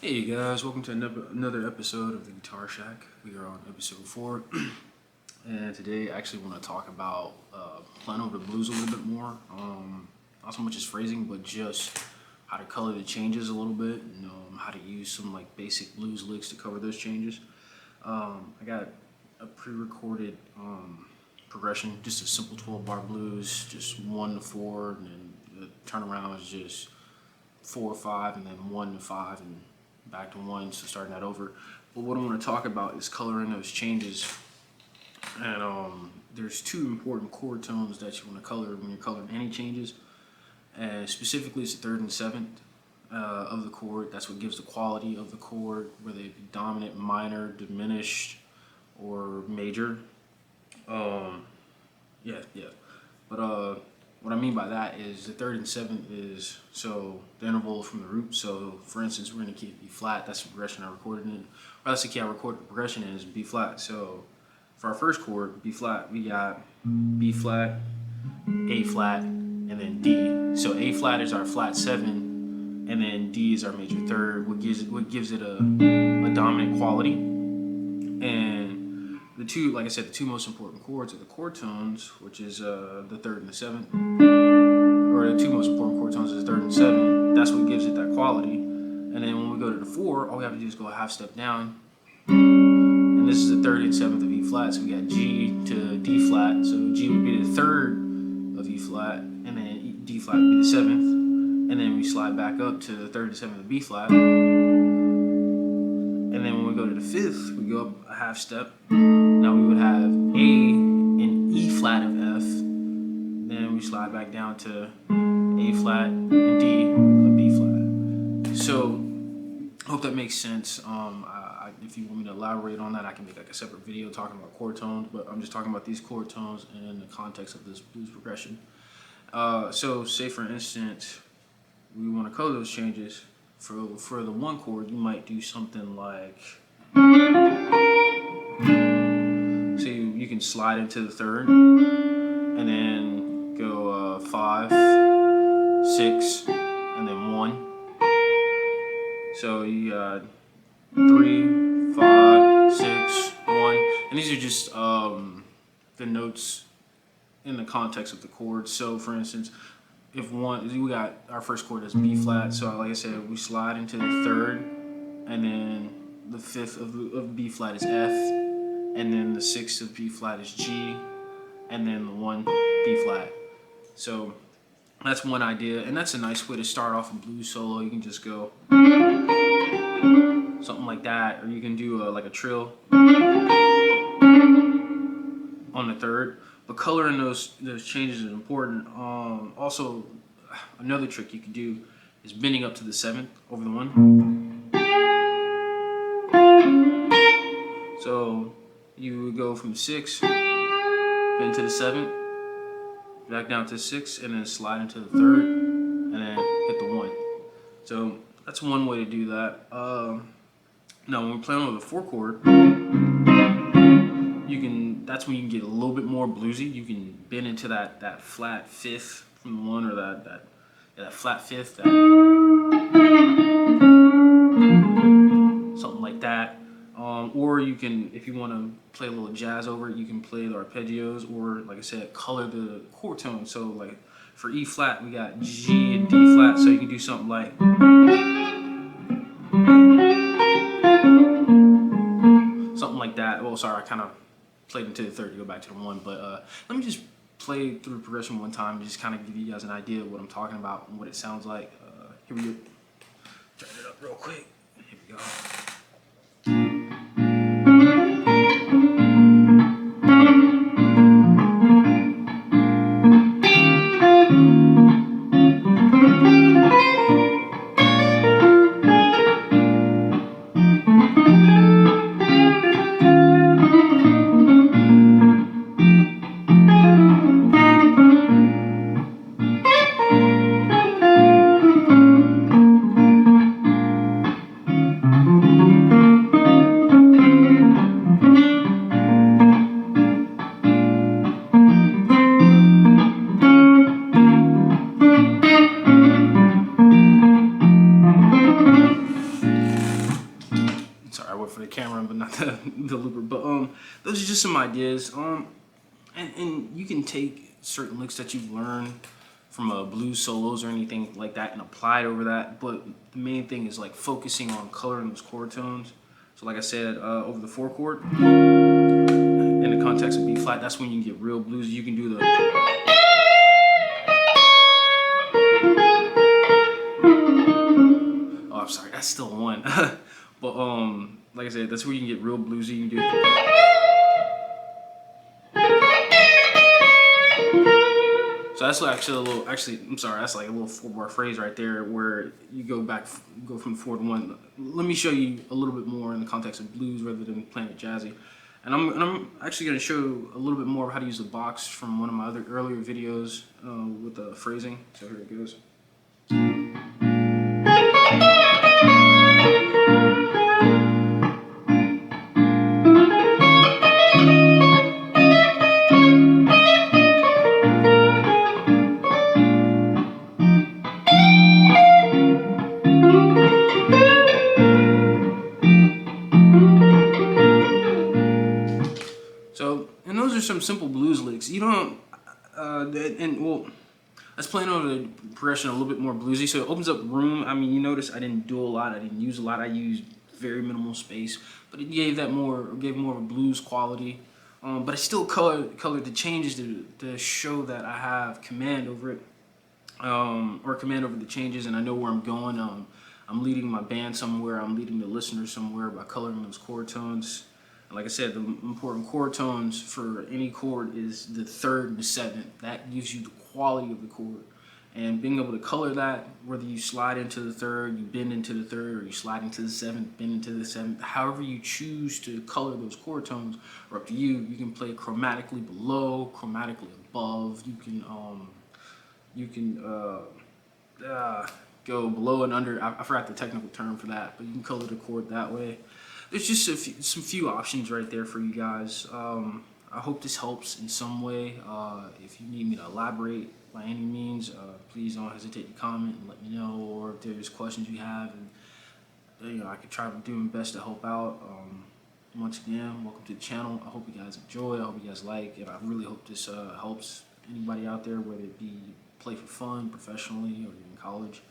Hey guys, welcome to another episode of the Guitar Shack. We are on episode 4, and today I actually want to talk about playing over the blues a little bit more. Not so much as phrasing, but just how to color the changes a little bit, and how to use some like basic blues licks to cover those changes. I got a pre-recorded progression, just a simple 12-bar blues, just 1 to 4, and then the turnaround is just 4 or 5, and then 1 to 5, and back to 1, so starting that over. But what I want to talk about is coloring those changes. And there's 2 important chord tones that you want to color when you're coloring any changes. And specifically, it's the 3rd and 7th of the chord. That's what gives the quality of the chord, whether it be dominant, minor, diminished, or major. But what I mean by that is the 3rd and 7th is so the interval from the root. So for instance, we're going to keep B flat. That's the progression I recorded in. Or that's the key I recorded the progression in is B flat. So for our first chord, B flat, we got B flat, A flat, and then D. So A flat is our flat 7, and then D is our major 3rd. What gives it a dominant quality. And the 2, like I said, the 2 most important chords are the chord tones, which is the 3rd and the 7th. Or the 2 most important chord tones is the 3rd and 7th. That's what gives it that quality. And then when we go to the 4, all we have to do is go a half step down. And this is the 3rd and 7th of E flat. So we got G to D flat. So G would be the 3rd of E flat, and then D flat would be the 7th. And then we slide back up to the 3rd and 7th of B flat. And then when we go to the 5th, we go up a half step. Now we would have A and E flat of F. Then we slide back down to A flat and D of B flat. So I hope that makes sense. If you want me to elaborate on that, I can make like a separate video talking about chord tones, but I'm just talking about these chord tones in the context of this blues progression. So say for instance, we want to color those changes. For the 1 chord, you might do something like, so you can slide into the 3rd, and then go 5, 6, and then 1. So you got 3, 5, 6, 1, and these are just the notes in the context of the chord. So for instance, if we got our first chord is B flat, so like I said, we slide into the 3rd, and then the 5th of B flat is F, and then the 6th of B flat is G, and then the 1 B flat. So that's one idea, and that's a nice way to start off a blues solo. You can just go something like that, or you can do like a trill on the 3rd. But coloring those changes is important. Also, another trick you could do is bending up to the 7th over the 1. So you would go from the 6, bend to the 7th, back down to the 6, and then slide into the 3rd, and then hit the 1. So that's one way to do that. Now when we're playing with a 4 chord, that's when you can get a little bit more bluesy. You can bend into that flat 5th from the 1, or that flat 5th, something like that. Or you can, if you want to play a little jazz over it, you can play the arpeggios, or like I said, color the chord tone. So like for E flat, we got G and D flat, so you can do something like, that. Well, sorry, I kind of played into the 3rd to go back to the 1, but let me just play through the progression one time and just kind of give you guys an idea of what I'm talking about and what it sounds like. Here we go. Turn it up real quick. Here we go. the looper. But those are just some ideas. And you can take certain licks that you've learned from blues solos or anything like that and apply it over that. But the main thing is like focusing on coloring those chord tones. So like I said, over the 4 chord, in the context of B flat, that's when you can get real bluesy. You can do the oh, I'm sorry, that's still a 1. But like I said, that's where you can get real bluesy. You can do so that's actually a little. Actually, I'm sorry. That's like a little 4-bar phrase right there, where you go back, go from 4 to 1. Let me show you a little bit more in the context of blues rather than playing it jazzy. And I'm actually going to show a little bit more of how to use the box from one of my other earlier videos with the phrasing. So here it goes. So, and those are some simple blues licks. You don't, and well, let's play over the progression a little bit more bluesy. So it opens up room. I mean, you notice I didn't do a lot. I didn't use a lot. I used very minimal space, but it gave more of a blues quality. But I still colored the changes to show that I have command over it, or command over the changes, and I know where I'm going. I'm leading my band somewhere. I'm leading the listener somewhere by coloring those chord tones. And like I said, the important chord tones for any chord is the 3rd and the 7th. That gives you the quality of the chord. And being able to color that, whether you slide into the 3rd, you bend into the 3rd, or you slide into the 7th, bend into the 7th, however you choose to color those chord tones are up to you. You can play chromatically below, chromatically above. You can go below and under. I forgot the technical term for that, but you can color the chord that way. There's just some few options right there for you guys. I hope this helps in some way. If you need me to elaborate by any means, please don't hesitate to comment and let me know, or if there's questions you have, and I could try to do my best to help out. Once again, welcome to the channel. I hope you guys enjoy. I hope you guys like it. I really hope this helps anybody out there, whether it be play for fun, professionally, or in college.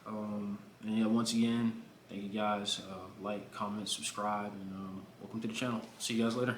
And yeah, once again, thank you guys. Like, comment, subscribe, and welcome to the channel. See you guys later.